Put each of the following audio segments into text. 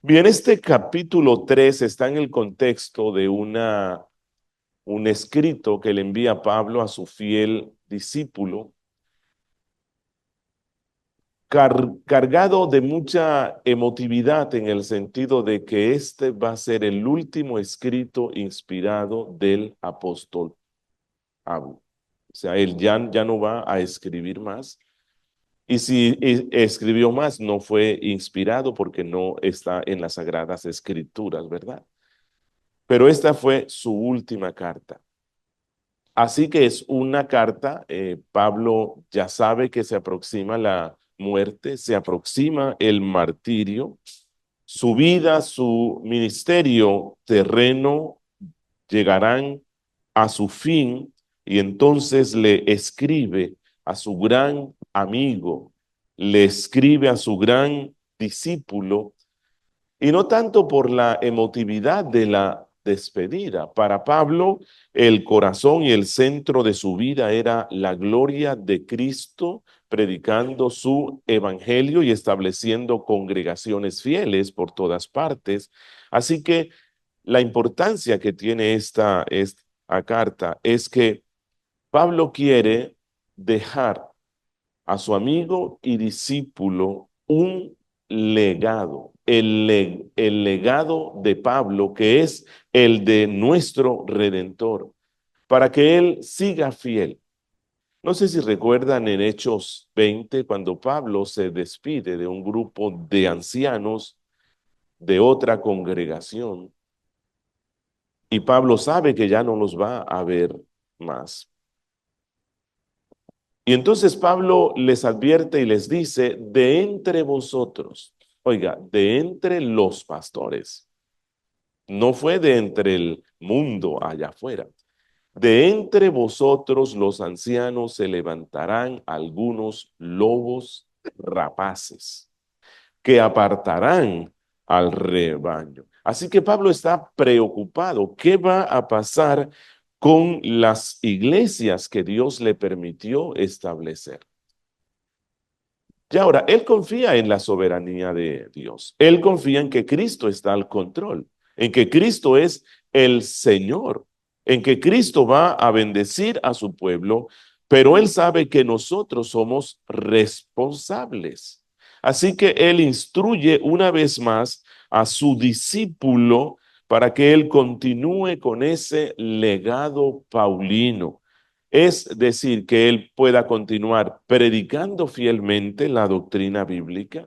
Bien, este capítulo 3 está en el contexto de un escrito que le envía Pablo a su fiel discípulo, cargado de mucha emotividad en el sentido de que este va a ser el último escrito inspirado del apóstol Pablo. O sea, él ya no va a escribir más. Y si escribió más, no fue inspirado porque no está en las Sagradas Escrituras, ¿verdad? Pero esta fue su última carta. Así que es una carta, Pablo ya sabe que se aproxima la muerte, se aproxima el martirio, su vida, su ministerio terreno llegarán a su fin y entonces le escribe a su gran amigo, le escribe a su gran discípulo y no tanto por la emotividad de la despedida. Para Pablo, el corazón y el centro de su vida era la gloria de Cristo, predicando su evangelio y estableciendo congregaciones fieles por todas partes. Así que la importancia que tiene esta carta es que Pablo quiere dejar a su amigo y discípulo un legado, el legado de Pablo, que es el de nuestro Redentor, para que él siga fiel. No sé si recuerdan en Hechos 20, cuando Pablo se despide de un grupo de ancianos de otra congregación, y Pablo sabe que ya no los va a ver más. Y entonces Pablo les advierte y les dice, de entre vosotros, oiga, de entre los pastores, no fue de entre el mundo allá afuera, de entre vosotros los ancianos se levantarán algunos lobos rapaces que apartarán al rebaño. Así que Pablo está preocupado. ¿Qué va a pasar con las iglesias que Dios le permitió establecer? Y ahora, él confía en la soberanía de Dios. Él confía en que Cristo está al control, en que Cristo es el Señor, en que Cristo va a bendecir a su pueblo, pero él sabe que nosotros somos responsables. Así que él instruye una vez más a su discípulo para que él continúe con ese legado paulino, es decir, que él pueda continuar predicando fielmente la doctrina bíblica,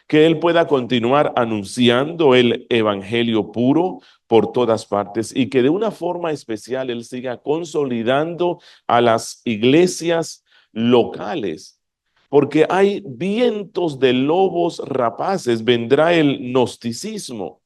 que él pueda continuar anunciando el evangelio puro por todas partes y que de una forma especial él siga consolidando a las iglesias locales. Porque hay vientos de lobos rapaces, vendrá el gnosticismo,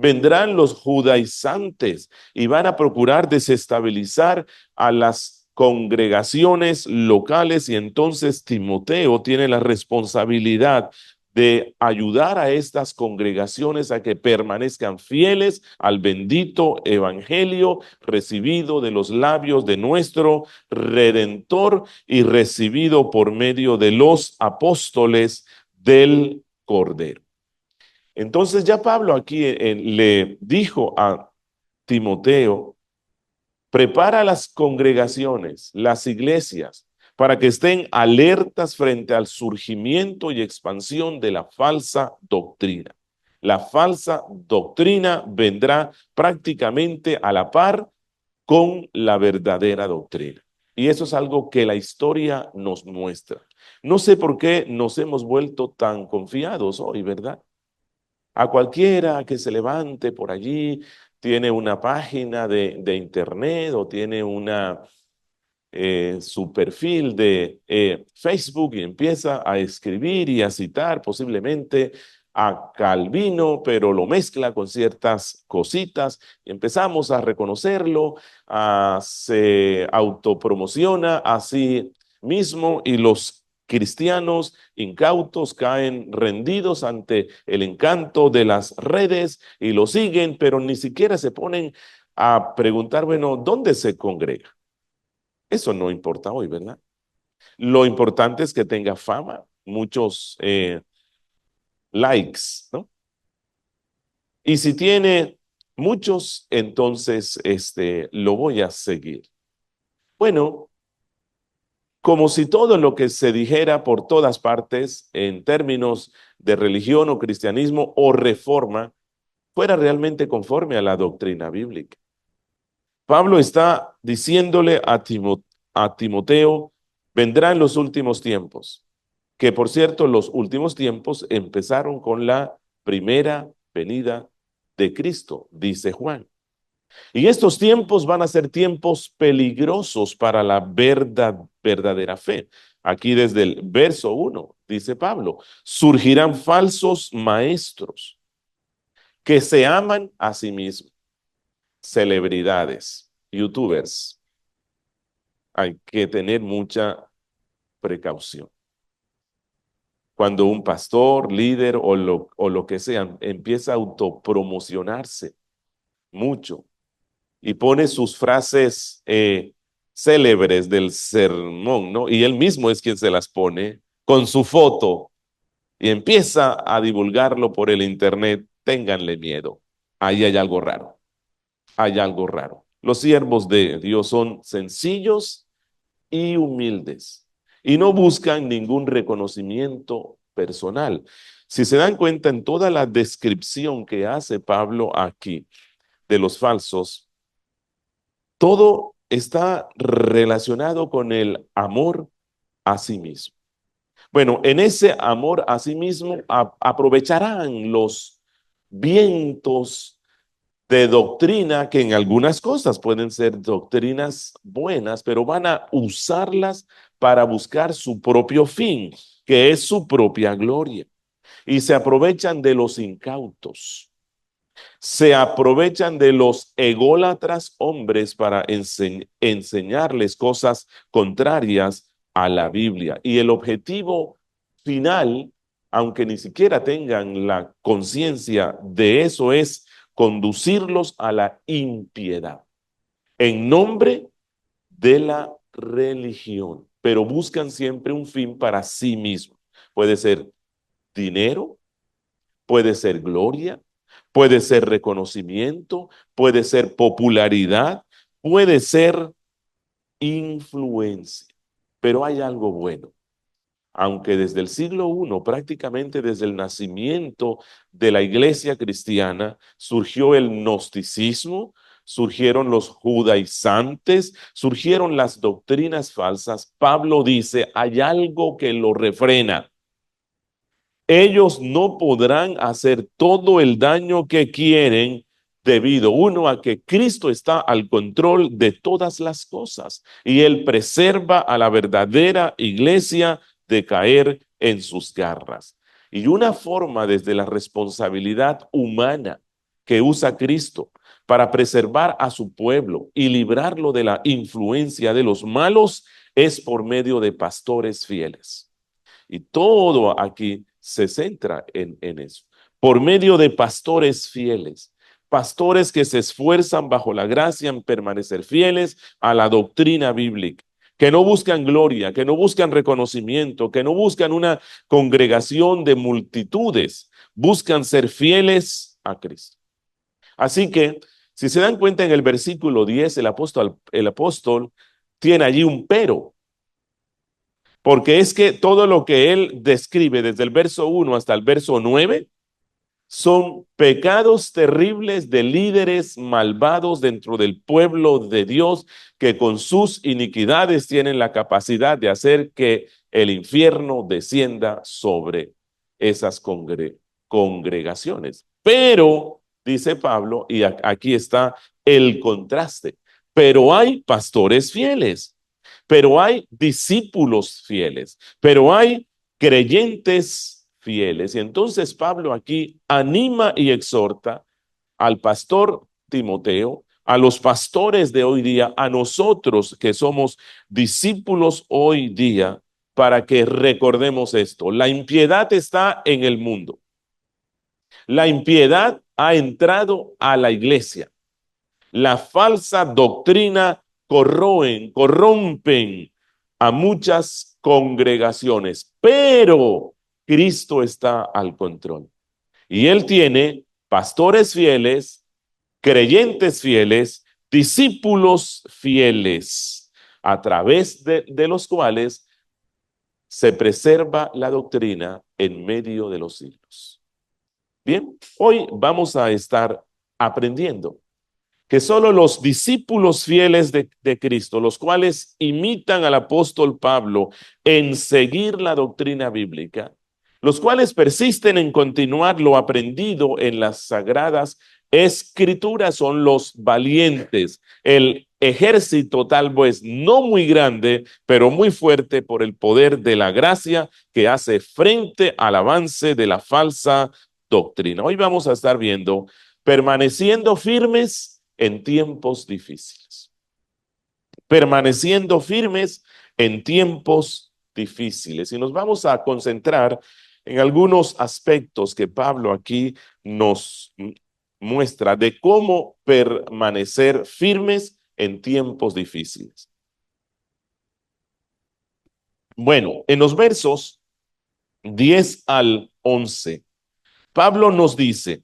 vendrán los judaizantes y van a procurar desestabilizar a las congregaciones locales y entonces Timoteo tiene la responsabilidad de ayudar a estas congregaciones a que permanezcan fieles al bendito evangelio recibido de los labios de nuestro Redentor y recibido por medio de los apóstoles del Cordero. Entonces ya Pablo aquí le dijo a Timoteo, prepara las congregaciones, las iglesias, para que estén alertas frente al surgimiento y expansión de la falsa doctrina. La falsa doctrina vendrá prácticamente a la par con la verdadera doctrina. Y eso es algo que la historia nos muestra. No sé por qué nos hemos vuelto tan confiados hoy, ¿verdad? A cualquiera que se levante por allí, tiene una página de internet o tiene su perfil de Facebook y empieza a escribir y a citar posiblemente a Calvino, pero lo mezcla con ciertas cositas. Empezamos a reconocerlo, se autopromociona a sí mismo y los cristianos incautos caen rendidos ante el encanto de las redes y lo siguen, pero ni siquiera se ponen a preguntar, bueno, ¿dónde se congrega? Eso no importa hoy, ¿verdad? Lo importante es que tenga fama, muchos likes, ¿no? Y si tiene muchos, entonces lo voy a seguir. Bueno, como si todo lo que se dijera por todas partes en términos de religión o cristianismo o reforma fuera realmente conforme a la doctrina bíblica. Pablo está diciéndole a Timoteo, vendrá en los últimos tiempos, que por cierto los últimos tiempos empezaron con la primera venida de Cristo, dice Juan. Y estos tiempos van a ser tiempos peligrosos para la verdadera fe. Aquí desde el verso 1, dice Pablo, surgirán falsos maestros que se aman a sí mismos, celebridades, youtubers. Hay que tener mucha precaución. Cuando un pastor, líder o lo que sea empieza a autopromocionarse mucho y pone sus frases célebres del sermón, ¿no? Y él mismo es quien se las pone con su foto y empieza a divulgarlo por el internet, ténganle miedo. Ahí hay algo raro, hay algo raro. Los siervos de Dios son sencillos y humildes y no buscan ningún reconocimiento personal. Si se dan cuenta en toda la descripción que hace Pablo aquí de los falsos, todo está relacionado con el amor a sí mismo. Bueno, en ese amor a sí mismo aprovecharán los vientos de doctrina que en algunas cosas pueden ser doctrinas buenas, pero van a usarlas para buscar su propio fin, que es su propia gloria. Y se aprovechan de los incautos, se aprovechan de los ególatras hombres para enseñarles cosas contrarias a la Biblia. Y el objetivo final, aunque ni siquiera tengan la conciencia de eso, es conducirlos a la impiedad en nombre de la religión, pero buscan siempre un fin para sí mismos. Puede ser dinero, puede ser gloria, puede ser reconocimiento, puede ser popularidad, puede ser influencia. Pero hay algo bueno. Aunque desde el siglo I, prácticamente desde el nacimiento de la iglesia cristiana, surgió el gnosticismo, surgieron los judaizantes, surgieron las doctrinas falsas, Pablo dice, hay algo que lo refrena. Ellos no podrán hacer todo el daño que quieren debido, uno, a que Cristo está al control de todas las cosas y Él preserva a la verdadera iglesia de caer en sus garras. Y una forma desde la responsabilidad humana que usa Cristo para preservar a su pueblo y librarlo de la influencia de los malos es por medio de pastores fieles. Y todo aquí se centra en eso. Por medio de pastores fieles, pastores que se esfuerzan bajo la gracia en permanecer fieles a la doctrina bíblica, que no buscan gloria, que no buscan reconocimiento, que no buscan una congregación de multitudes, buscan ser fieles a Cristo. Así que, si se dan cuenta en el versículo 10, el apóstol tiene allí un pero. Porque es que todo lo que él describe desde el verso 1 hasta el verso 9 son pecados terribles de líderes malvados dentro del pueblo de Dios que con sus iniquidades tienen la capacidad de hacer que el infierno descienda sobre esas congregaciones. Pero, dice Pablo, y aquí está el contraste, pero hay pastores fieles, pero hay discípulos fieles, pero hay creyentes fieles. Y entonces Pablo aquí anima y exhorta al pastor Timoteo, a los pastores de hoy día, a nosotros que somos discípulos hoy día, para que recordemos esto. La impiedad está en el mundo. La impiedad ha entrado a la iglesia. La falsa doctrina corrompen a muchas congregaciones, pero Cristo está al control. Y Él tiene pastores fieles, creyentes fieles, discípulos fieles, a través de los cuales se preserva la doctrina en medio de los siglos. Bien, hoy vamos a estar aprendiendo que solo los discípulos fieles de Cristo, los cuales imitan al apóstol Pablo en seguir la doctrina bíblica, los cuales persisten en continuar lo aprendido en las sagradas escrituras, son los valientes, el ejército tal vez no muy grande, pero muy fuerte por el poder de la gracia que hace frente al avance de la falsa doctrina. Hoy vamos a estar viendo permaneciendo firmes en tiempos difíciles. Permaneciendo firmes en tiempos difíciles. Y nos vamos a concentrar en algunos aspectos que Pablo aquí nos muestra de cómo permanecer firmes en tiempos difíciles. Bueno, en los versos 10 al 11, Pablo nos dice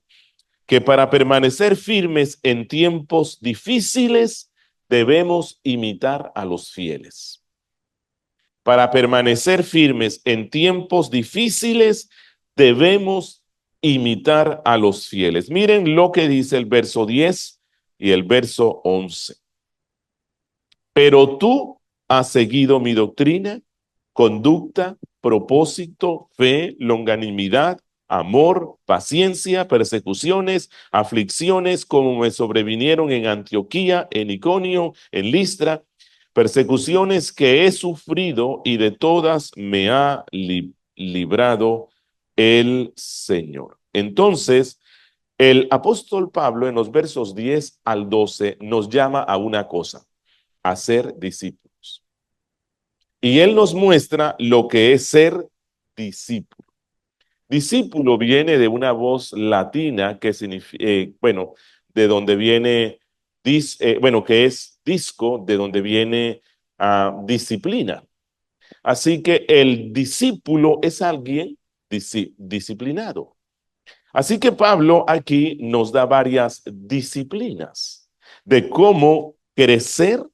que para permanecer firmes en tiempos difíciles debemos imitar a los fieles. Para permanecer firmes en tiempos difíciles debemos imitar a los fieles. Miren lo que dice el verso 10 y el verso 11. Pero tú has seguido mi doctrina, conducta, propósito, fe, longanimidad, amor, paciencia, persecuciones, aflicciones, como me sobrevinieron en Antioquía, en Iconio, en Listra, persecuciones que he sufrido y de todas me ha librado el Señor. Entonces, el apóstol Pablo en los versos 10 al 12 nos llama a una cosa, a ser discípulos. Y él nos muestra lo que es ser discípulo. Discípulo viene de una voz latina que significa, bueno, de donde viene, bueno, que es disco, de donde viene disciplina. Así que el discípulo es alguien disciplinado. Así que Pablo aquí nos da varias disciplinas de cómo crecer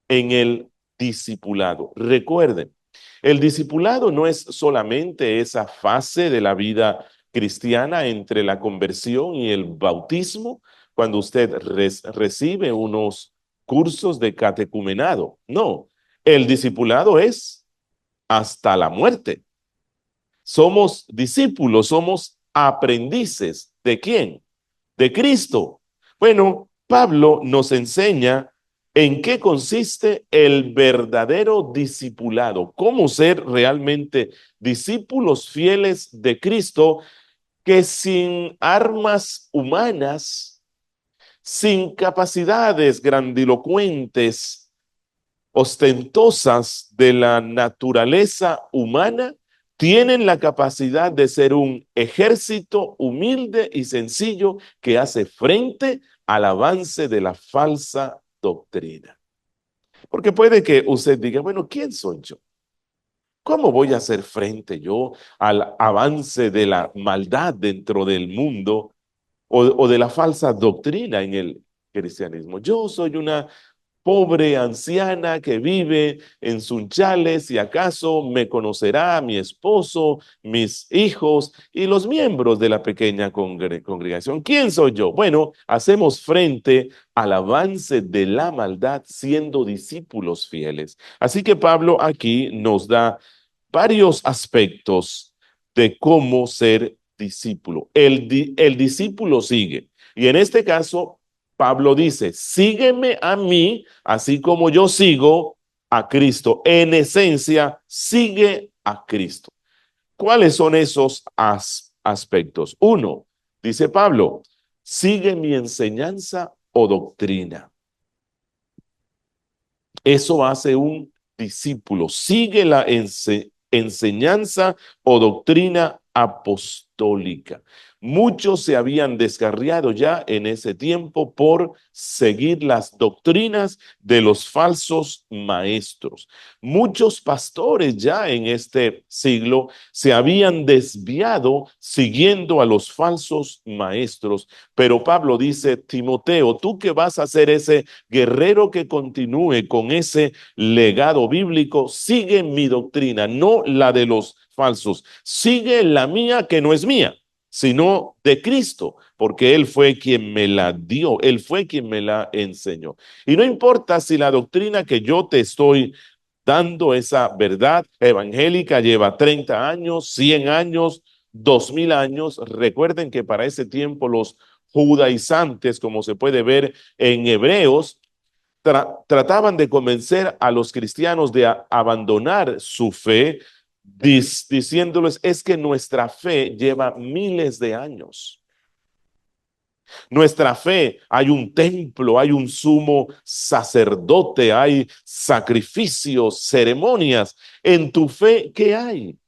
en el discipulado. Recuerden, el discipulado no es solamente esa fase de la vida cristiana entre la conversión y el bautismo, cuando usted recibe unos cursos de catecumenado. No, el discipulado es hasta la muerte. Somos discípulos, somos aprendices. ¿De quién? De Cristo. Bueno, Pablo nos enseña en qué consiste el verdadero discipulado, cómo ser realmente discípulos fieles de Cristo que sin armas humanas, sin capacidades grandilocuentes, ostentosas de la naturaleza humana, tienen la capacidad de ser un ejército humilde y sencillo que hace frente al avance de la falsa doctrina. Porque puede que usted diga, bueno, ¿quién soy yo? ¿Cómo voy a hacer frente yo al avance de la maldad dentro del mundo o de la falsa doctrina en el cristianismo? Yo soy una pobre anciana que vive en Sunchales y acaso me conocerá mi esposo, mis hijos y los miembros de la pequeña congregación. ¿Quién soy yo? Bueno, hacemos frente al avance de la maldad siendo discípulos fieles. Así que Pablo aquí nos da varios aspectos de cómo ser discípulo. El discípulo sigue. Y en este caso, Pablo dice, sígueme a mí, así como yo sigo a Cristo. En esencia, sigue a Cristo. ¿Cuáles son esos aspectos? Uno, dice Pablo, sigue mi enseñanza o doctrina. Eso hace un discípulo. Sigue la enseñanza o doctrina apostólica. Muchos se habían descarriado ya en ese tiempo por seguir las doctrinas de los falsos maestros. Muchos pastores ya en este siglo se habían desviado siguiendo a los falsos maestros. Pero Pablo dice, Timoteo, tú que vas a ser ese guerrero que continúe con ese legado bíblico, sigue mi doctrina, no la de los falsos. Sigue la mía que no es mía, sino de Cristo, porque Él fue quien me la dio, Él fue quien me la enseñó. Y no importa si la doctrina que yo te estoy dando, esa verdad evangélica, lleva 30 años, 100 años, 2000 años. Recuerden que para ese tiempo los judaizantes, como se puede ver en Hebreos, trataban de convencer a los cristianos de abandonar su fe, diciéndoles, es que nuestra fe lleva miles de años. Nuestra fe, hay un templo, hay un sumo sacerdote, hay sacrificios, ceremonias. En tu fe, ¿qué hay?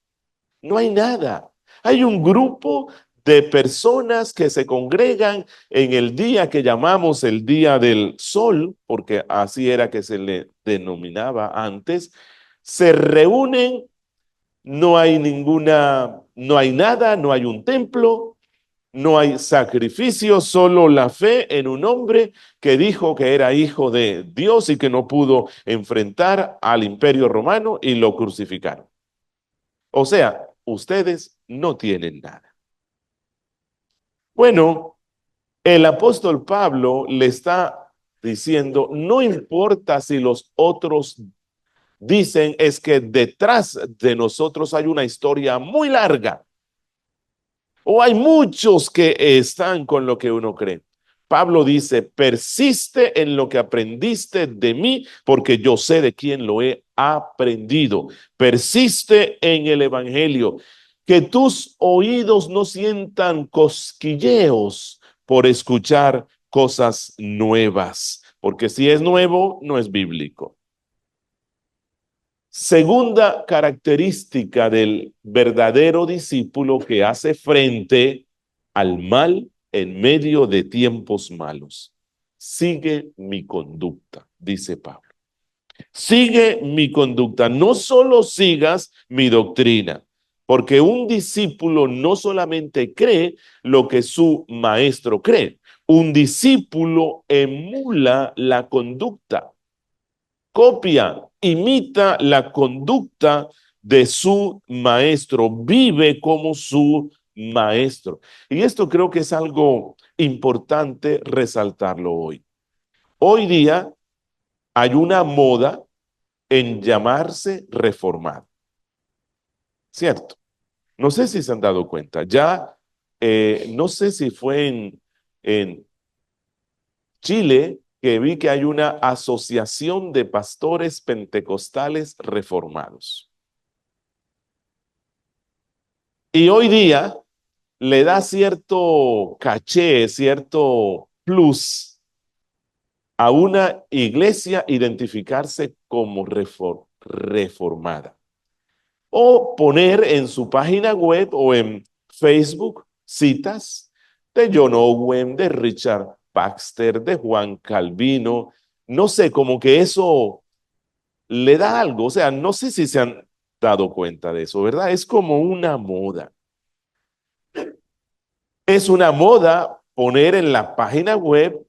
No hay nada. Hay un grupo de personas que se congregan en el día que llamamos el día del sol, porque así era que se le denominaba antes. Se reúnen, no hay nada, no hay un templo, no hay sacrificio, solo la fe en un hombre que dijo que era hijo de Dios y que no pudo enfrentar al imperio romano y lo crucificaron. O sea, ustedes no tienen nada. Bueno, el apóstol Pablo le está diciendo, no importa si los otros dicen, es que detrás de nosotros hay una historia muy larga. O hay muchos que están con lo que uno cree. Pablo dice, persiste en lo que aprendiste de mí, porque yo sé de quién lo he aprendido. Persiste en el evangelio. Que tus oídos no sientan cosquilleos por escuchar cosas nuevas, porque si es nuevo, no es bíblico. Segunda característica del verdadero discípulo que hace frente al mal en medio de tiempos malos. Sigue mi conducta, dice Pablo. Sigue mi conducta, no solo sigas mi doctrina, porque un discípulo no solamente cree lo que su maestro cree, un discípulo emula la conducta, copia, imita la conducta de su maestro, vive como su maestro. Y esto creo que es algo importante resaltarlo hoy. Hoy día hay una moda en llamarse reformado, ¿cierto? No sé si se han dado cuenta, ya no sé si fue en Chile, que vi que hay una asociación de pastores pentecostales reformados. Y hoy día le da cierto caché, cierto plus a una iglesia identificarse como reformada. O poner en su página web o en Facebook citas de John Owen, de Richard Baxter, de Juan Calvino. No sé, como que eso le da algo. O sea, no sé si se han dado cuenta de eso, ¿verdad? Es como una moda. Es una moda poner en la página web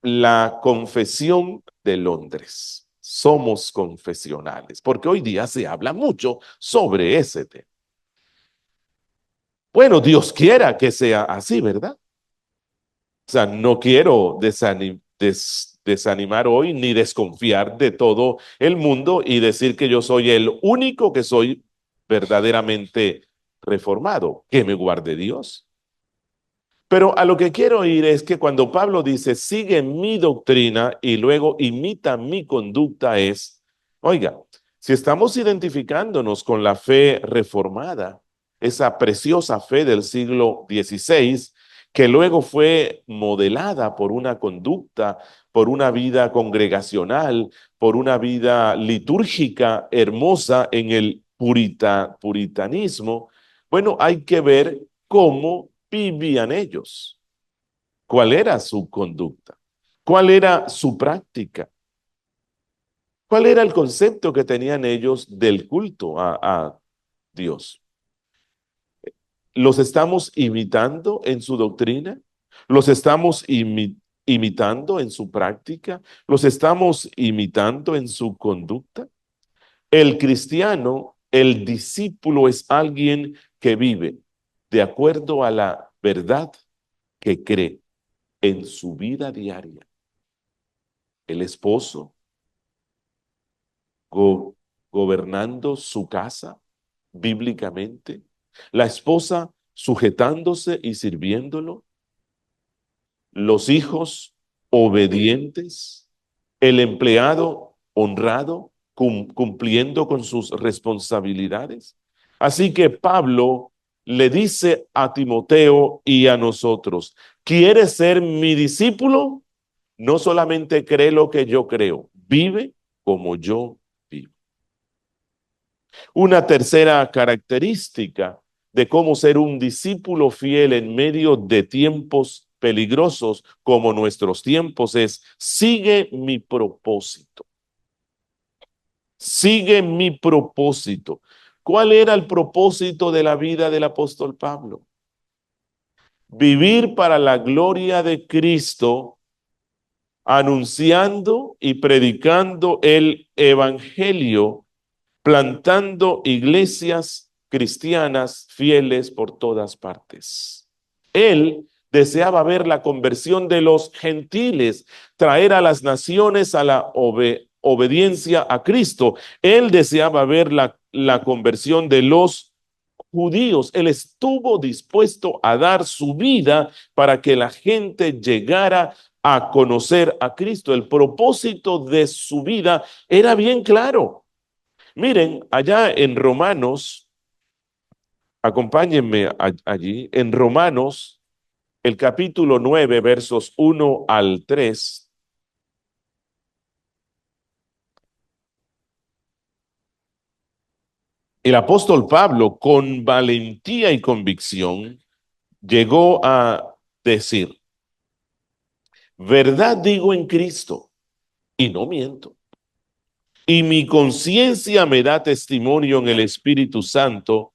la Confesión de Londres. Somos confesionales, porque hoy día se habla mucho sobre ese tema. Bueno, Dios quiera que sea así, ¿verdad? O sea, no quiero desanimar hoy ni desconfiar de todo el mundo y decir que yo soy el único que soy verdaderamente reformado. Que me guarde Dios. Pero a lo que quiero ir es que cuando Pablo dice, sigue mi doctrina y luego imita mi conducta es, oiga, si estamos identificándonos con la fe reformada, esa preciosa fe del siglo XVI, que luego fue modelada por una conducta, por una vida congregacional, por una vida litúrgica hermosa en el puritanismo, Bueno, hay que ver cómo vivían ellos, cuál era su conducta, cuál era su práctica, cuál era el concepto que tenían ellos del culto a Dios. ¿Los estamos imitando en su doctrina? ¿Los estamos imitando en su práctica? ¿Los estamos imitando en su conducta? El cristiano, el discípulo es alguien que vive de acuerdo a la verdad que cree en su vida diaria. El esposo go- gobernando su casa bíblicamente, la esposa sujetándose y sirviéndolo, los hijos obedientes, el empleado honrado, cumpliendo con sus responsabilidades. Así que Pablo le dice a Timoteo y a nosotros, ¿quieres ser mi discípulo? No solamente cree lo que yo creo, vive como yo vivo. Una tercera característica de cómo ser un discípulo fiel en medio de tiempos peligrosos como nuestros tiempos es, sigue mi propósito. Sigue mi propósito. ¿Cuál era el propósito de la vida del apóstol Pablo? Vivir para la gloria de Cristo, anunciando y predicando el evangelio, plantando iglesias cristianas fieles por todas partes. Él deseaba ver la conversión de los gentiles, traer a las naciones a la obediencia a Cristo. Él deseaba ver la conversión de los judíos. Él estuvo dispuesto a dar su vida para que la gente llegara a conocer a Cristo. El propósito de su vida era bien claro. Miren, allá en Romanos, acompáñenme allí, en Romanos, el capítulo 9, versos 1 al 3, el apóstol Pablo, con valentía y convicción, llegó a decir, verdad digo en Cristo, y no miento. Y mi conciencia me da testimonio en el Espíritu Santo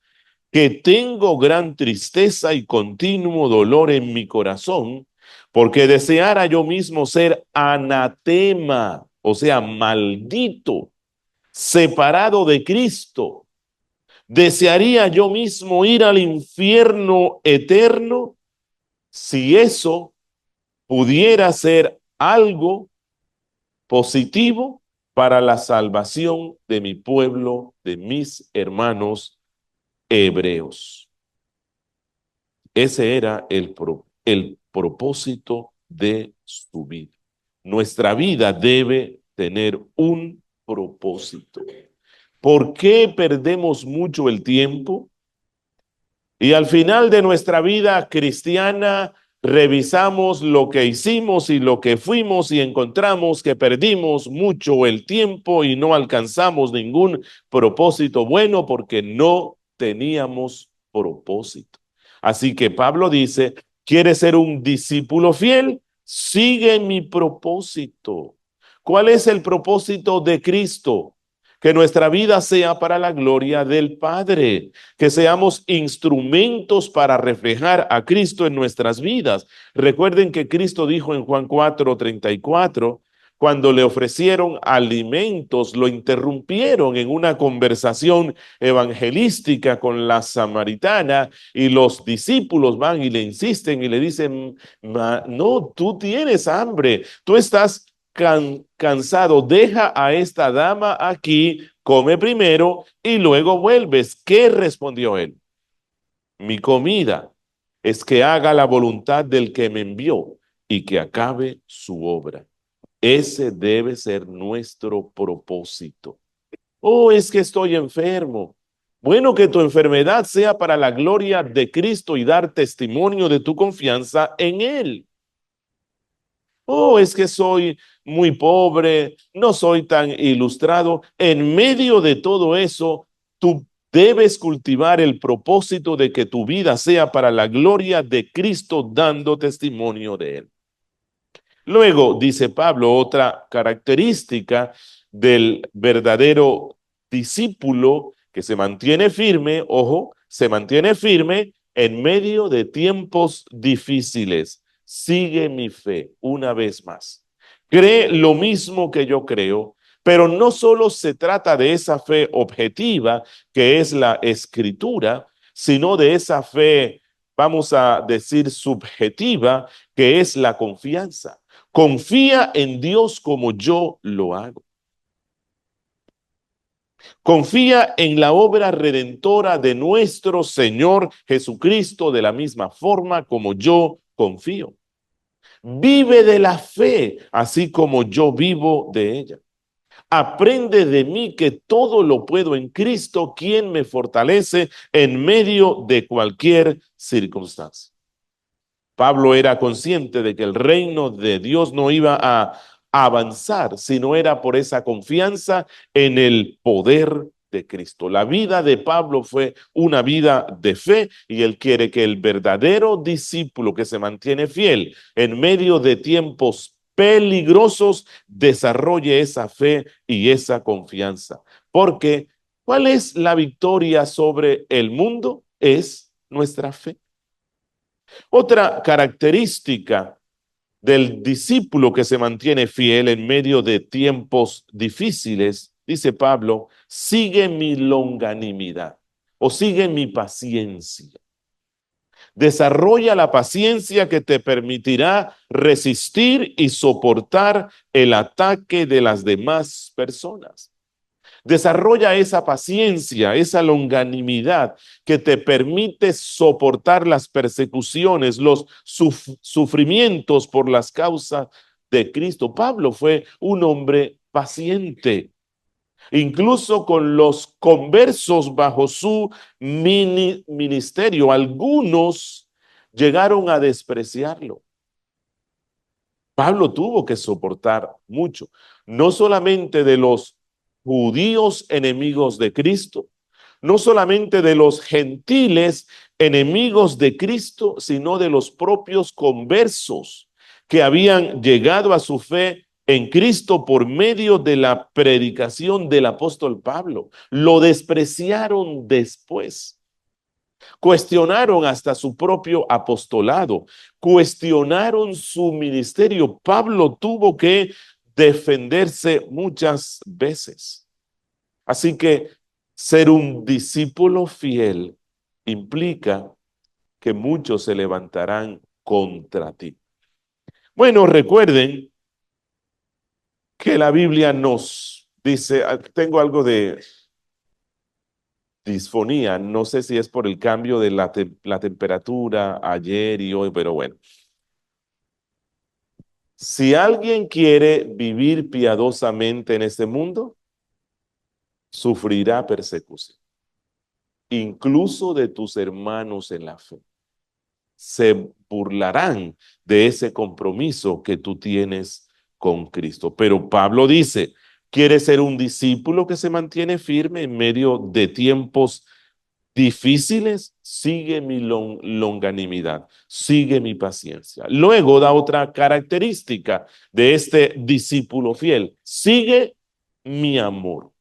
que tengo gran tristeza y continuo dolor en mi corazón, porque deseara yo mismo ser anatema, o sea, maldito, separado de Cristo. Desearía yo mismo ir al infierno eterno si eso pudiera ser algo positivo para la salvación de mi pueblo, de mis hermanos hebreos. Ese era el propósito de su vida. Nuestra vida debe tener un propósito. ¿Por qué perdemos mucho el tiempo? Y al final de nuestra vida cristiana, revisamos lo que hicimos y lo que fuimos y encontramos que perdimos mucho el tiempo y no alcanzamos ningún propósito bueno porque no teníamos propósito. Así que Pablo dice, ¿quieres ser un discípulo fiel? Sigue mi propósito. ¿Cuál es el propósito de Cristo? Que nuestra vida sea para la gloria del Padre, que seamos instrumentos para reflejar a Cristo en nuestras vidas. Recuerden que Cristo dijo en Juan 4:34, cuando le ofrecieron alimentos, lo interrumpieron en una conversación evangelística con la samaritana y los discípulos van y le insisten y le dicen, no, tú tienes hambre, tú estás cansado, deja a esta dama aquí, come primero y luego vuelves. ¿Qué respondió él? Mi comida es que haga la voluntad del que me envió y que acabe su obra. Ese debe ser nuestro propósito. Oh, es que estoy enfermo. Bueno, que tu enfermedad sea para la gloria de Cristo y dar testimonio de tu confianza en Él. Oh, es que soy muy pobre, no soy tan ilustrado. En medio de todo eso, tu Debes cultivar el propósito de que tu vida sea para la gloria de Cristo, dando testimonio de Él. Luego, dice Pablo, otra característica del verdadero discípulo que se mantiene firme, ojo, se mantiene firme en medio de tiempos difíciles. Sigue mi fe una vez más. Cree lo mismo que yo creo, pero no solo se trata de esa fe objetiva que es la escritura, sino de esa fe, vamos a decir, subjetiva, que es la confianza. Confía en Dios como yo lo hago. Confía en la obra redentora de nuestro Señor Jesucristo de la misma forma como yo confío. Vive de la fe, así como yo vivo de ella. Aprende de mí que todo lo puedo en Cristo, quien me fortalece en medio de cualquier circunstancia. Pablo era consciente de que el reino de Dios no iba a avanzar, sino era por esa confianza en el poder de Cristo. La vida de Pablo fue una vida de fe y él quiere que el verdadero discípulo que se mantiene fiel en medio de tiempos peligrosos desarrolle esa fe y esa confianza. Porque ¿cuál es la victoria sobre el mundo? Es nuestra fe. Otra característica del discípulo que se mantiene fiel en medio de tiempos difíciles, dice Pablo, sigue mi longanimidad o sigue mi paciencia. Desarrolla la paciencia que te permitirá resistir y soportar el ataque de las demás personas. Desarrolla esa paciencia, esa longanimidad que te permite soportar las persecuciones, los sufrimientos por las causas de Cristo. Pablo fue un hombre paciente, incluso con los conversos bajo su ministerio. Algunos llegaron a despreciarlo. Pablo tuvo que soportar mucho, no solamente de los judíos enemigos de Cristo, no solamente de los gentiles enemigos de Cristo, sino de los propios conversos que habían llegado a su fe en Cristo por medio de la predicación del apóstol Pablo. Lo despreciaron después. Cuestionaron hasta su propio apostolado, cuestionaron su ministerio. Pablo tuvo que defenderse muchas veces. Así que ser un discípulo fiel implica que muchos se levantarán contra ti. Bueno, recuerden que la Biblia nos dice, tengo algo de disfonía, no sé si es por el cambio de la temperatura ayer y hoy, pero bueno. Si alguien quiere vivir piadosamente en este mundo, sufrirá persecución, incluso de tus hermanos en la fe. Se burlarán de ese compromiso que tú tienes con Cristo. Pero Pablo dice, ¿quieres ser un discípulo que se mantiene firme en medio de tiempos difíciles? Sigue mi longanimidad, sigue mi paciencia. Luego da otra característica de este discípulo fiel, sigue mi amor.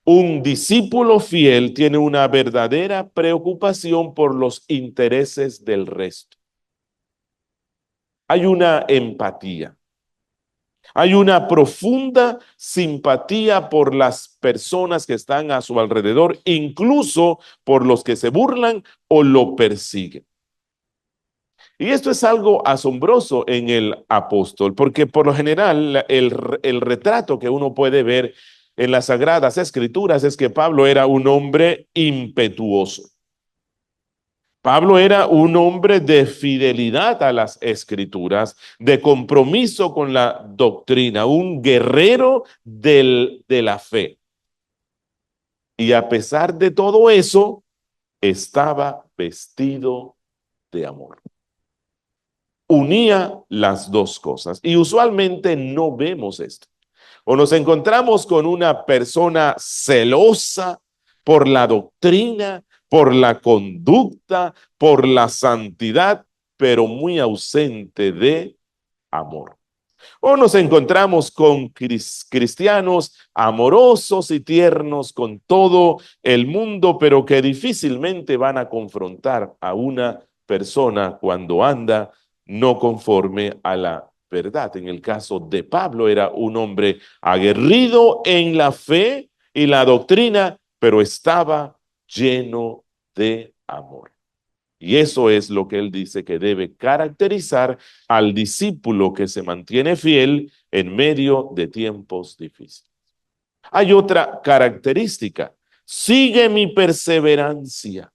Un discípulo fiel tiene una verdadera preocupación por los intereses del resto. Hay una empatía. Hay una profunda simpatía por las personas que están a su alrededor, incluso por los que se burlan o lo persiguen. Y esto es algo asombroso en el apóstol, porque por lo general el retrato que uno puede ver en las Sagradas Escrituras es que Pablo era un hombre impetuoso. Pablo era un hombre de fidelidad a las Escrituras, de compromiso con la doctrina, un guerrero de la fe. Y a pesar de todo eso, estaba vestido de amor. Unía las dos cosas. Y usualmente no vemos esto. O nos encontramos con una persona celosa por la doctrina, por la conducta, por la santidad, pero muy ausente de amor. O nos encontramos con cristianos amorosos y tiernos con todo el mundo, pero que difícilmente van a confrontar a una persona cuando anda no conforme a la verdad. En el caso de Pablo, era un hombre aguerrido en la fe y la doctrina, pero estaba lleno de amor. Y eso es lo que él dice que debe caracterizar al discípulo que se mantiene fiel en medio de tiempos difíciles. Hay otra característica: sigue mi perseverancia.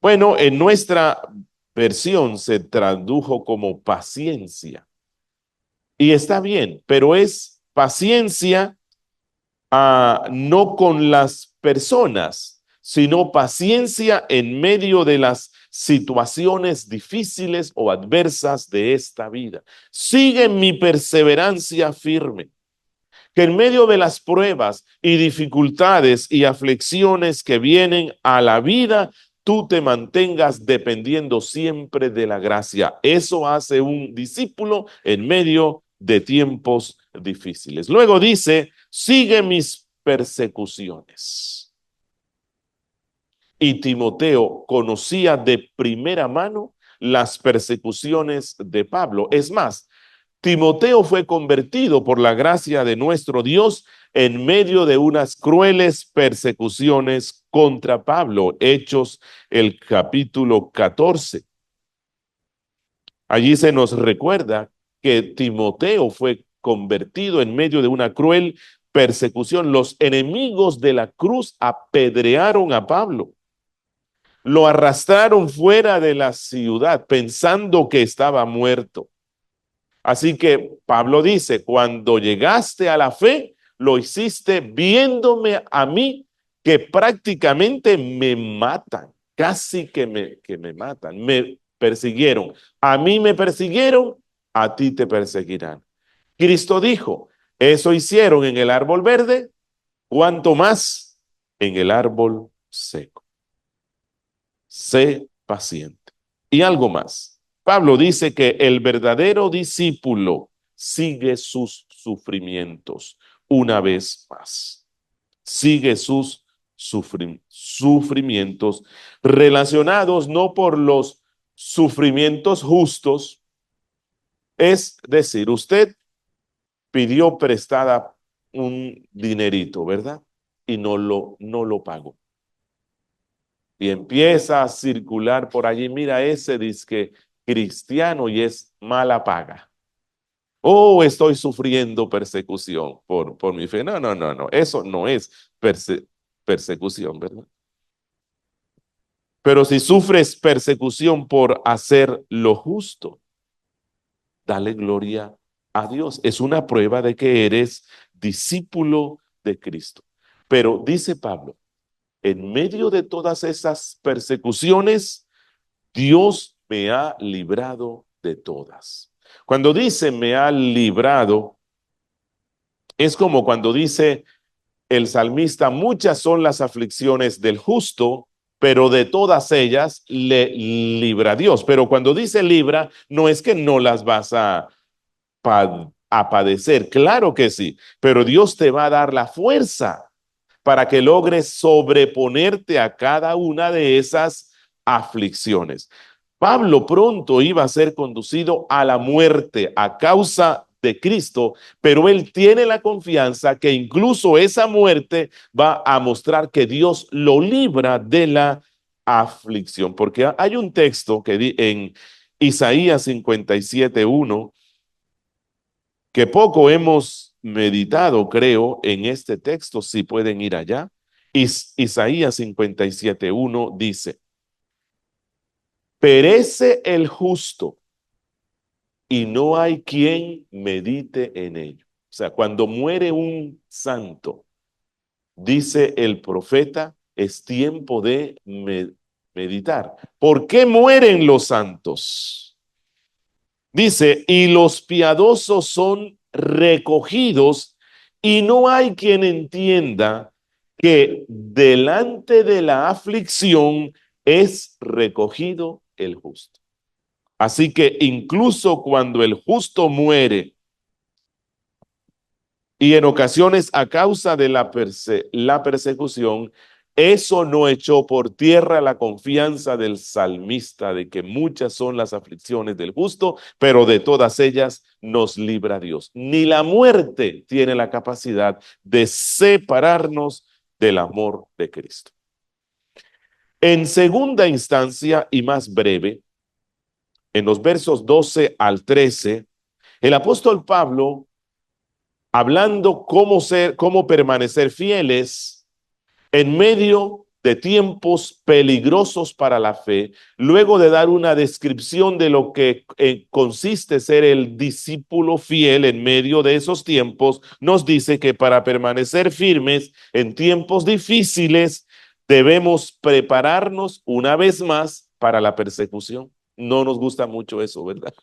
Bueno, en nuestra versión se tradujo como paciencia. Y está bien, pero es paciencia no con las personas, sino paciencia en medio de las situaciones difíciles o adversas de esta vida. Sigue mi perseverancia firme, que en medio de las pruebas y dificultades y aflicciones que vienen a la vida, tú te mantengas dependiendo siempre de la gracia. Eso hace un discípulo en medio de tiempos difíciles. Luego dice: sigue mis persecuciones. Y Timoteo conocía de primera mano las persecuciones de Pablo. Es más, Timoteo fue convertido por la gracia de nuestro Dios en medio de unas crueles persecuciones contra Pablo. Hechos, el capítulo 14. Allí se nos recuerda que Timoteo fue convertido en medio de una cruel persecución. Los enemigos de la cruz apedrearon a Pablo. Lo arrastraron fuera de la ciudad pensando que estaba muerto. Así que Pablo dice: cuando llegaste a la fe, lo hiciste viéndome a mí, que prácticamente me matan, casi que me matan, me persiguieron. A mí me persiguieron, a ti te perseguirán. Cristo dijo: eso hicieron en el árbol verde, cuanto más en el árbol seco. Sé paciente. Y algo más. Pablo dice que el verdadero discípulo sigue sus sufrimientos una vez más. Sigue sus sufrimientos relacionados no por los sufrimientos justos. Es decir, usted pidió prestada un dinerito, ¿verdad? Y no lo pagó. Y empieza a circular por allí: mira, ese disque cristiano y es mala paga. Oh, estoy sufriendo persecución por mi fe. No, no, no, no. Eso no es persecución, ¿verdad? Pero si sufres persecución por hacer lo justo, dale gloria a Dios. Es una prueba de que eres discípulo de Cristo. Pero dice Pablo: en medio de todas esas persecuciones, Dios me ha librado de todas. Cuando dice me ha librado, es como cuando dice el salmista: muchas son las aflicciones del justo, pero de todas ellas le libra Dios. Pero cuando dice libra, no es que no las vas a padecer, claro que sí, pero Dios te va a dar la fuerza para que logres sobreponerte a cada una de esas aflicciones. Pablo pronto iba a ser conducido a la muerte a causa de Cristo, pero él tiene la confianza que incluso esa muerte va a mostrar que Dios lo libra de la aflicción, porque hay un texto que en Isaías 57:1 que poco hemos meditado, creo, en este texto. Si pueden ir allá. Isaías 57:1 dice: perece el justo y no hay quien medite en ello. O sea, cuando muere un santo, dice el profeta, es tiempo de meditar. ¿Por qué mueren los santos? Dice: y los piadosos son recogidos, y no hay quien entienda que delante de la aflicción es recogido el justo. Así que incluso cuando el justo muere, y en ocasiones a causa de la persecución, eso no echó por tierra la confianza del salmista de que muchas son las aflicciones del justo, pero de todas ellas nos libra Dios. Ni la muerte tiene la capacidad de separarnos del amor de Cristo. En segunda instancia y más breve, en los versos 12 al 13, el apóstol Pablo, hablando cómo permanecer fieles en medio de tiempos peligrosos para la fe, luego de dar una descripción de lo que consiste ser el discípulo fiel en medio de esos tiempos, nos dice que para permanecer firmes en tiempos difíciles debemos prepararnos una vez más para la persecución. No nos gusta mucho eso, ¿verdad?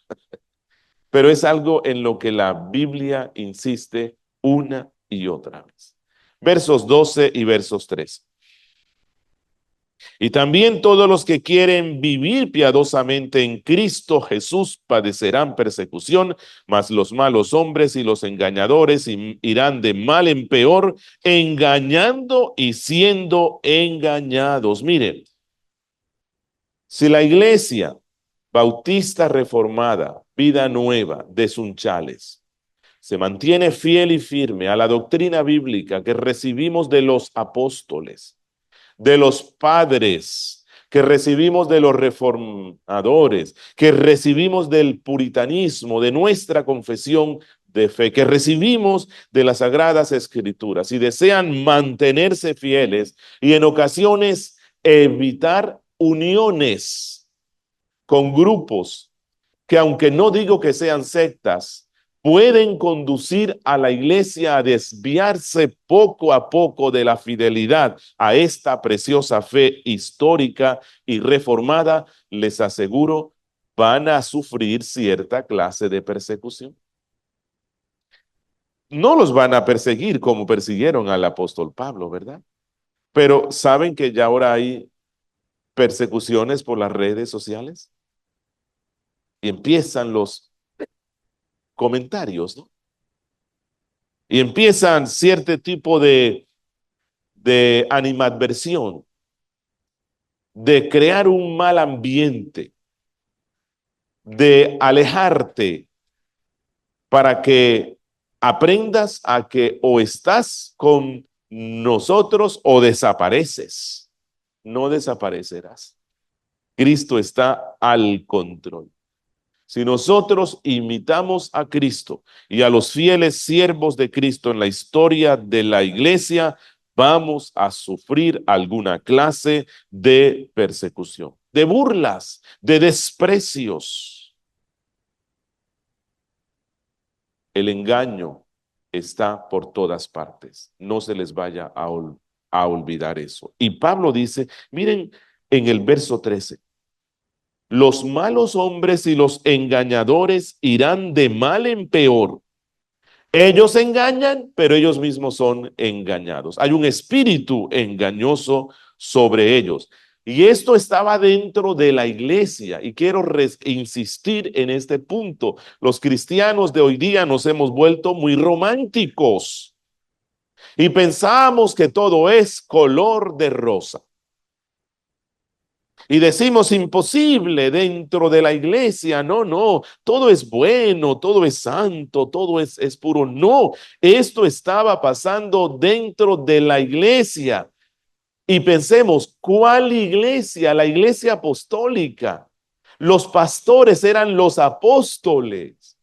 Pero es algo en lo que la Biblia insiste una y otra vez. Versos 12 y versos 13. Y también todos los que quieren vivir piadosamente en Cristo Jesús padecerán persecución, mas los malos hombres y los engañadores irán de mal en peor, engañando y siendo engañados. Miren, si la iglesia Bautista Reformada, Vida Nueva de Sunchales, se mantiene fiel y firme a la doctrina bíblica que recibimos de los apóstoles, de los padres, que recibimos de los reformadores, que recibimos del puritanismo, de nuestra confesión de fe, que recibimos de las Sagradas Escrituras, y desean mantenerse fieles y en ocasiones evitar uniones con grupos que, aunque no digo que sean sectas, pueden conducir a la iglesia a desviarse poco a poco de la fidelidad a esta preciosa fe histórica y reformada, les aseguro, van a sufrir cierta clase de persecución. No los van a perseguir como persiguieron al apóstol Pablo, ¿verdad? Pero ¿saben que ya ahora hay persecuciones por las redes sociales? Y empiezan los comentarios, ¿no? Y empiezan cierto tipo de animadversión, de crear un mal ambiente, de alejarte para que aprendas a que o estás con nosotros o desapareces. No desaparecerás. Cristo está al control. Si nosotros imitamos a Cristo y a los fieles siervos de Cristo en la historia de la iglesia, vamos a sufrir alguna clase de persecución, de burlas, de desprecios. El engaño está por todas partes. No se les vaya a olvidar eso. Y Pablo dice, miren en el verso 13. Los malos hombres y los engañadores irán de mal en peor. Ellos engañan, pero ellos mismos son engañados. Hay un espíritu engañoso sobre ellos. Y esto estaba dentro de la iglesia. Y quiero insistir en este punto. Los cristianos de hoy día nos hemos vuelto muy románticos. Y pensamos que todo es color de rosa. Y decimos imposible dentro de la iglesia. No, no, todo es bueno, todo es santo, todo es puro. No, esto estaba pasando dentro de la iglesia. Y pensemos, ¿cuál iglesia? La iglesia apostólica. Los pastores eran los apóstoles.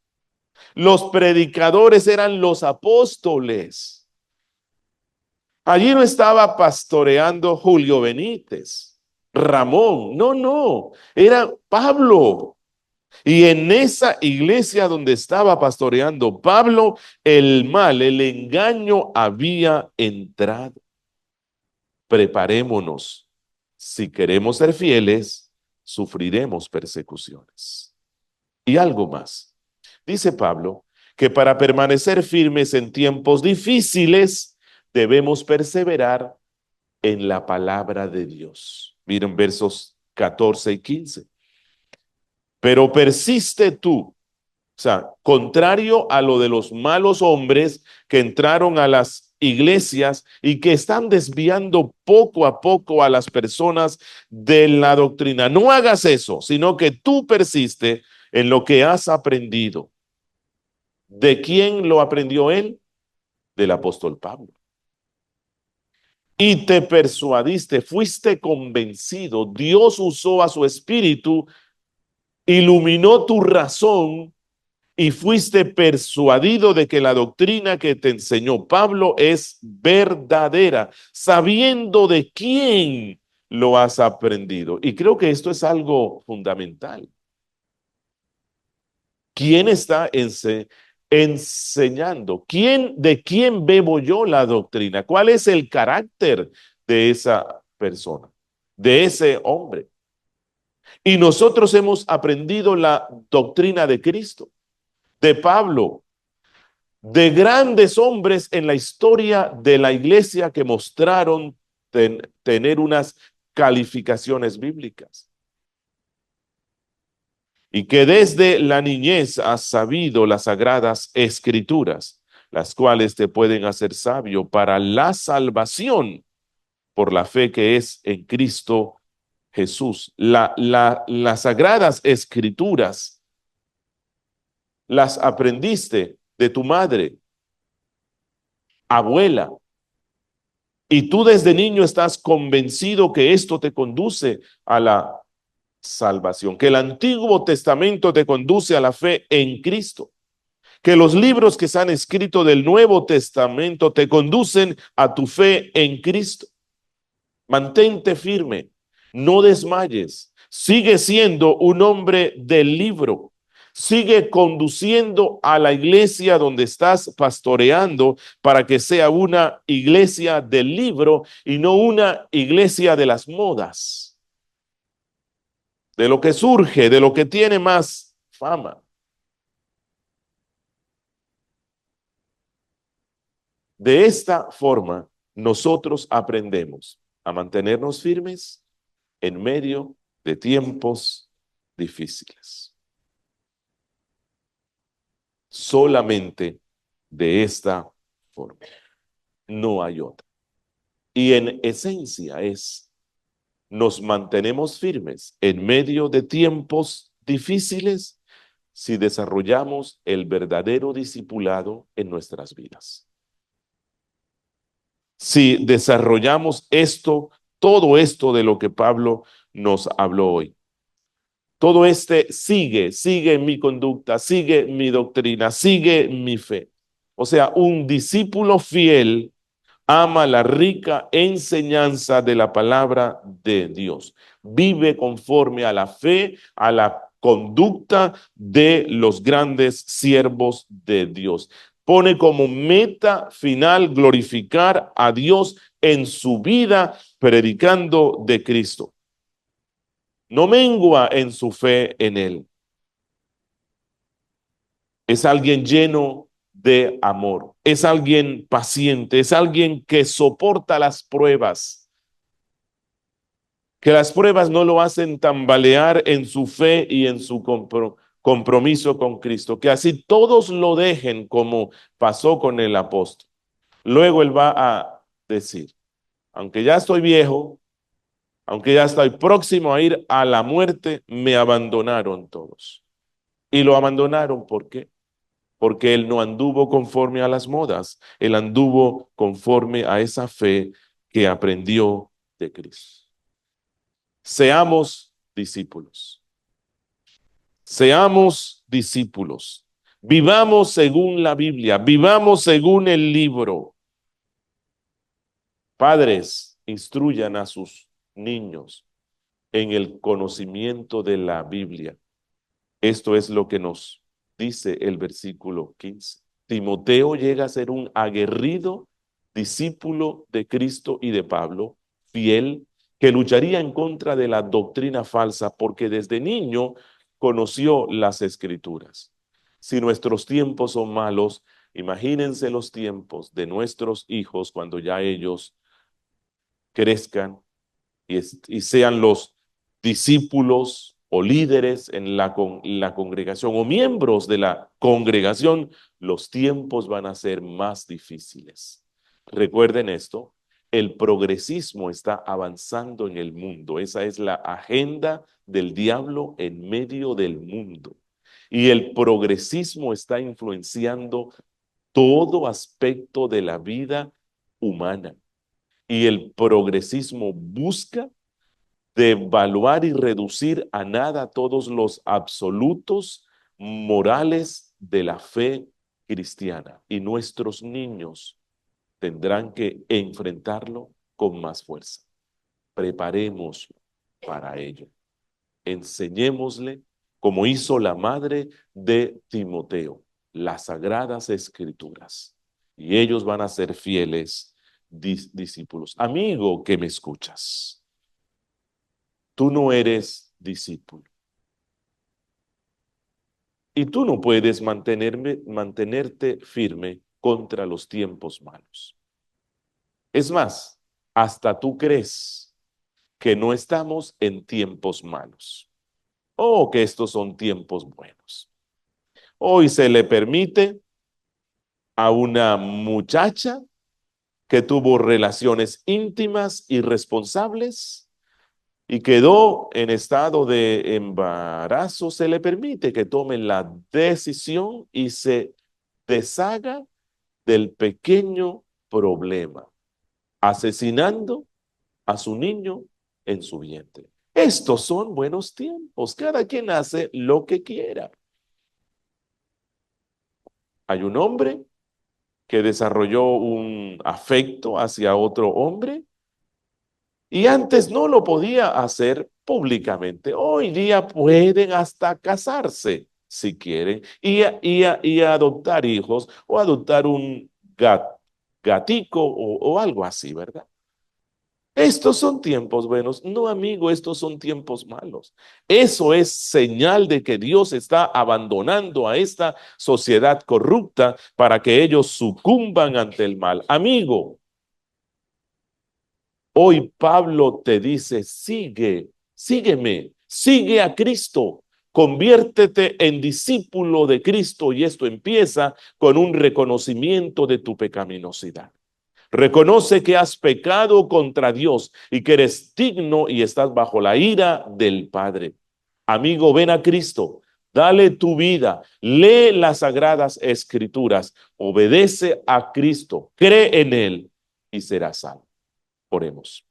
Los predicadores eran los apóstoles. Allí no estaba pastoreando Julio Benítez, Ramón, no, no, era Pablo. Y en esa iglesia donde estaba pastoreando Pablo, el mal, el engaño había entrado. Preparémonos. Si queremos ser fieles, sufriremos persecuciones. Y algo más. Dice Pablo que para permanecer firmes en tiempos difíciles debemos perseverar en la palabra de Dios. Miren versos 14 y 15. Pero persiste tú, o sea, contrario a lo de los malos hombres que entraron a las iglesias y que están desviando poco a poco a las personas de la doctrina. No hagas eso, sino que tú persiste en lo que has aprendido. ¿De quién lo aprendió él? Del apóstol Pablo. Y te persuadiste, fuiste convencido. Dios usó a su espíritu, iluminó tu razón y fuiste persuadido de que la doctrina que te enseñó Pablo es verdadera, sabiendo de quién lo has aprendido. Y creo que esto es algo fundamental. ¿Quién está enseñando? ¿De quién bebo yo la doctrina? ¿Cuál es el carácter de esa persona, de ese hombre? Y nosotros hemos aprendido la doctrina de Cristo, de Pablo, de grandes hombres en la historia de la iglesia que mostraron tener unas calificaciones bíblicas. Y que desde la niñez has sabido las sagradas escrituras, las cuales te pueden hacer sabio para la salvación por la fe que es en Cristo Jesús. Las sagradas escrituras las aprendiste de tu madre, abuela, y tú desde niño estás convencido que esto te conduce a la salvación, que el Antiguo Testamento te conduce a la fe en Cristo, que los libros que se han escrito del Nuevo Testamento te conducen a tu fe en Cristo. Mantente firme, no desmayes, sigue siendo un hombre del libro, sigue conduciendo a la iglesia donde estás pastoreando para que sea una iglesia del libro y no una iglesia de las modas, de lo que surge, de lo que tiene más fama. De esta forma, nosotros aprendemos a mantenernos firmes en medio de tiempos difíciles. Solamente de esta forma. No hay otra. Y en esencia nos mantenemos firmes en medio de tiempos difíciles si desarrollamos el verdadero discipulado en nuestras vidas. Si desarrollamos todo esto de lo que Pablo nos habló hoy. Todo sigue mi conducta, sigue mi doctrina, sigue mi fe. O sea, un discípulo fiel ama la rica enseñanza de la palabra de Dios. Vive conforme a la fe, a la conducta de los grandes siervos de Dios. Pone como meta final glorificar a Dios en su vida predicando de Cristo. No mengua en su fe en él. Es alguien lleno de amor. Es alguien paciente. Es alguien que soporta las pruebas. Que las pruebas no lo hacen tambalear en su fe y en su compromiso con Cristo. Que así todos lo dejen como pasó con el apóstol. Luego él va a decir, aunque ya estoy viejo, aunque ya estoy próximo a ir a la muerte, me abandonaron todos. Y lo abandonaron, ¿por qué? Porque él no anduvo conforme a las modas, él anduvo conforme a esa fe que aprendió de Cristo. Seamos discípulos. Seamos discípulos. Vivamos según la Biblia, vivamos según el libro. Padres, instruyan a sus niños en el conocimiento de la Biblia. Esto es lo que nos dice el versículo 15. Timoteo llega a ser un aguerrido discípulo de Cristo y de Pablo, fiel, que lucharía en contra de la doctrina falsa porque desde niño conoció las escrituras. Si nuestros tiempos son malos, imagínense los tiempos de nuestros hijos cuando ya ellos crezcan y sean los discípulos o líderes en la congregación o miembros de la congregación, los tiempos van a ser más difíciles. Recuerden esto, el progresismo está avanzando en el mundo. Esa es la agenda del diablo en medio del mundo. Y el progresismo está influenciando todo aspecto de la vida humana. Y el progresismo busca devaluar y reducir a nada todos los absolutos morales de la fe cristiana. Y nuestros niños tendrán que enfrentarlo con más fuerza. Preparemos para ello. Enseñémosle, como hizo la madre de Timoteo, las sagradas escrituras. Y ellos van a ser fieles discípulos. Amigo que me escuchas, tú no eres discípulo. Y tú no puedes mantenerte firme contra los tiempos malos. Es más, hasta tú crees que no estamos en tiempos malos o que estos son tiempos buenos. Hoy se le permite a una muchacha que tuvo relaciones íntimas y responsables y quedó en estado de embarazo, se le permite que tome la decisión y se deshaga del pequeño problema, asesinando a su niño en su vientre. Estos son buenos tiempos, cada quien hace lo que quiera. Hay un hombre que desarrolló un afecto hacia otro hombre y antes no lo podía hacer públicamente. Hoy día pueden hasta casarse si quieren y adoptar hijos o adoptar un gatico o algo así, ¿verdad? Estos son tiempos buenos. No, amigo, estos son tiempos malos. Eso es señal de que Dios está abandonando a esta sociedad corrupta para que ellos sucumban ante el mal. Amigo, hoy Pablo te dice, sígueme, sigue a Cristo, conviértete en discípulo de Cristo y esto empieza con un reconocimiento de tu pecaminosidad. Reconoce que has pecado contra Dios y que eres digno y estás bajo la ira del Padre. Amigo, ven a Cristo, dale tu vida, lee las sagradas escrituras, obedece a Cristo, cree en Él y serás salvo. Oremos.